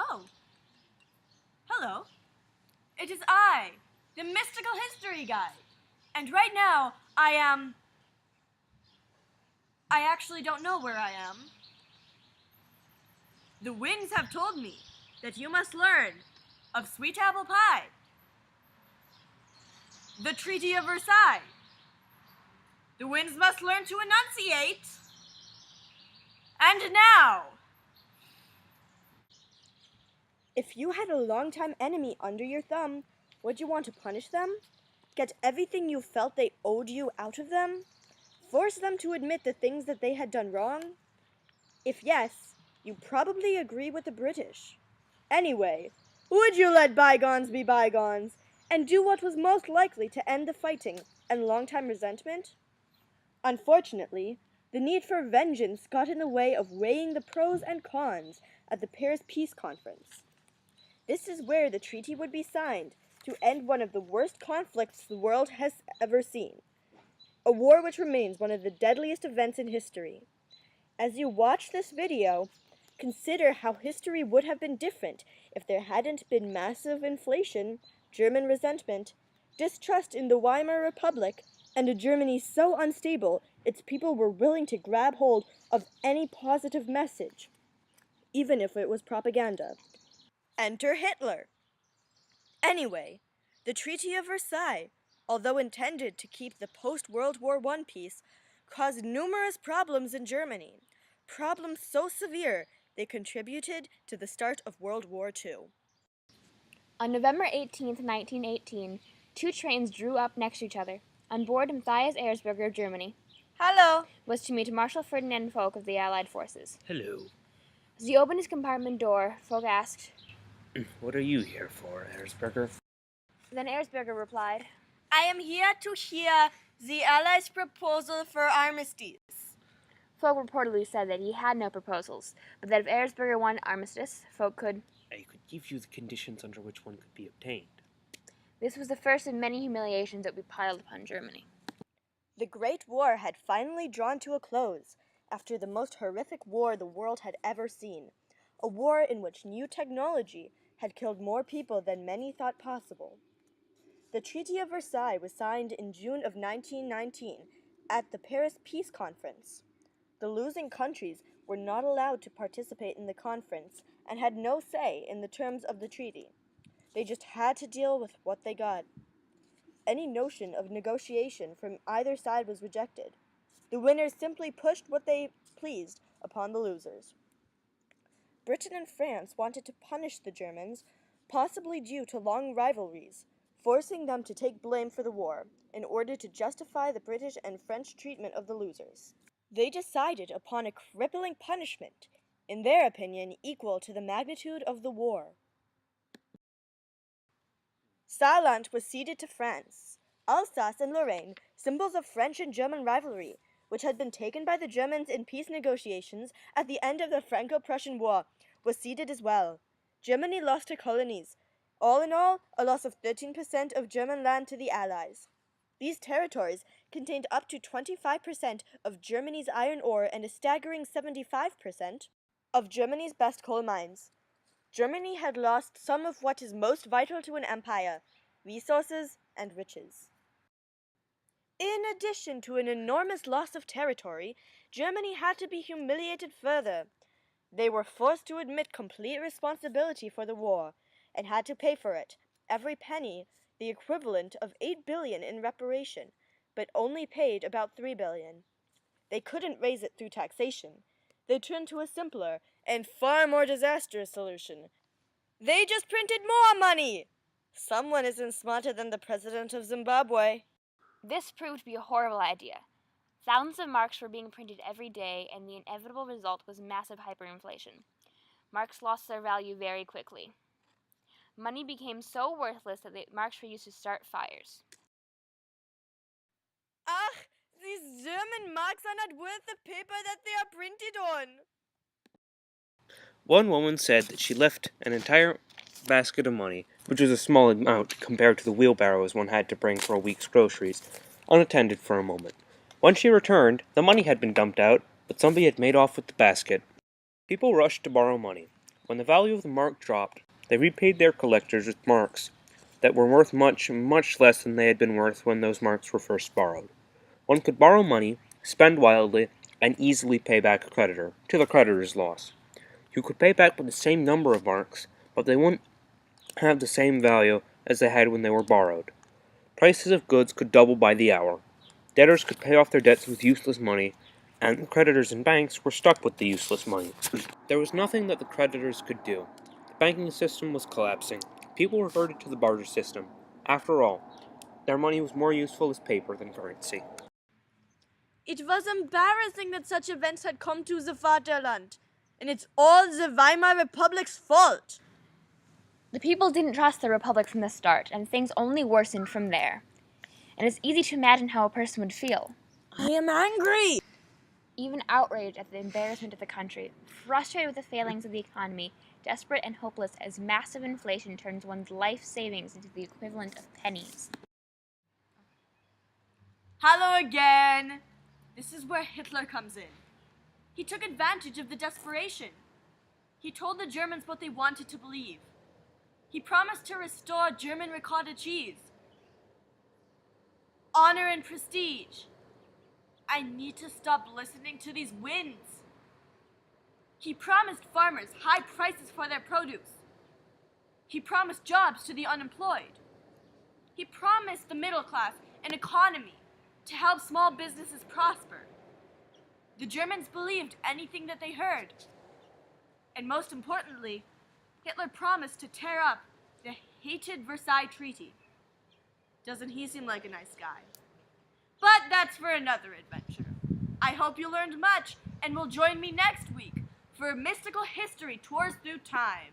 Oh, hello. It is I, the Mystical History Guide. And right now, I actually don't know where I am. The winds have told me that you must learn of sweet apple pie, the Treaty of Versailles. The winds must learn to enunciate. And now, if you had a longtime enemy under your thumb, would you want to punish them? Get everything you felt they owed you out of them? Force them to admit the things that they had done wrong? If yes, you probably agree with the British. Anyway, would you let bygones be bygones and do what was most likely to end the fighting and long-time resentment? Unfortunately, the need for vengeance got in the way of weighing the pros and cons at the Paris Peace Conference. This is where the treaty would be signed to end one of the worst conflicts the world has ever seen, a war which remains one of the deadliest events in history. As you watch this video, consider how history would have been different if there hadn't been massive inflation, German resentment, distrust in the Weimar Republic, and a Germany so unstable its people were willing to grab hold of any positive message, even if it was propaganda. Enter Hitler. Anyway, the Treaty of Versailles, although intended to keep the post-World War I peace, caused numerous problems in Germany, problems so severe they contributed to the start of World War II. On November 18, 1918, two trains drew up next to each other. On board, Matthias Erzberger of Germany Hello. was to meet Marshal Ferdinand Foch of the Allied forces. Hello. As he opened his compartment door, Foch asked, "What are you here for, Erzberger?" Then Erzberger replied, I am here to hear the Allies' proposal for armistice. Foch reportedly said that he had no proposals, but that if Erzberger wanted armistice, Foch could. I could give you the conditions under which one could be obtained. This was the first of many humiliations that would be piled upon Germany. The Great War had finally drawn to a close after the most horrific war the world had ever seen, a war in which new technology had killed more people than many thought possible. The Treaty of Versailles was signed in June of 1919 at the Paris Peace Conference. The losing countries were not allowed to participate in the conference and had no say in the terms of the treaty. They just had to deal with what they got. Any notion of negotiation from either side was rejected. The winners simply pushed what they pleased upon the losers. Britain and France wanted to punish the Germans, possibly due to long rivalries, forcing them to take blame for the war in order to justify the British and French treatment of the losers. They decided upon a crippling punishment, in their opinion equal to the magnitude of the war. Saarland was ceded to France. Alsace and Lorraine, symbols of French and German rivalry, which had been taken by the Germans in peace negotiations at the end of the Franco-Prussian War, was ceded as well. Germany lost her colonies. All in all, a loss of 13% of German land to the Allies. These territories contained up to 25% of Germany's iron ore and a staggering 75% of Germany's best coal mines. Germany had lost some of what is most vital to an empire, resources and riches. In addition to an enormous loss of territory, Germany had to be humiliated further. They were forced to admit complete responsibility for the war, and had to pay for it, every penny, the equivalent of 8 billion in reparation, but only paid about 3 billion. They couldn't raise it through taxation. They turned to a simpler and far more disastrous solution. They just printed more money! Someone isn't smarter than the president of Zimbabwe. This proved to be a horrible idea. Thousands of marks were being printed every day, and the inevitable result was massive hyperinflation. Marks lost their value very quickly. Money became so worthless that the marks were used to start fires. Ach, these German marks are not worth the paper that they are printed on. One woman said that she left an entire basket of money, which was a small amount compared to the wheelbarrows one had to bring for a week's groceries, unattended for a moment. When she returned, the money had been dumped out, but somebody had made off with the basket. People rushed to borrow money. When the value of the mark dropped, they repaid their collectors with marks that were worth much, much less than they had been worth when those marks were first borrowed. One could borrow money, spend wildly, and easily pay back a creditor, to the creditor's loss. You could pay back with the same number of marks, but they wouldn't have the same value as they had when they were borrowed. Prices of goods could double by the hour. Debtors could pay off their debts with useless money, and the creditors and banks were stuck with the useless money. There was nothing that the creditors could do. The banking system was collapsing. People reverted to the barter system. After all, their money was more useful as paper than currency. It was embarrassing that such events had come to the Vaterland, and it's all the Weimar Republic's fault. The people didn't trust the Republic from the start, and things only worsened from there. And it's easy to imagine how a person would feel. I am angry. Even outraged at the embarrassment of the country, frustrated with the failings of the economy, desperate and hopeless as massive inflation turns one's life savings into the equivalent of pennies. Hello again. This is where Hitler comes in. He took advantage of the desperation. He told the Germans what they wanted to believe. He promised to restore German ricotta cheese. Honor and prestige. I need to stop listening to these winds. He promised farmers high prices for their produce. He promised jobs to the unemployed. He promised the middle class an economy to help small businesses prosper. The Germans believed anything that they heard. And most importantly, Hitler promised to tear up the hated Versailles Treaty. Doesn't he seem like a nice guy? But that's for another adventure. I hope you learned much and will join me next week for Mystical History Tours Through Time.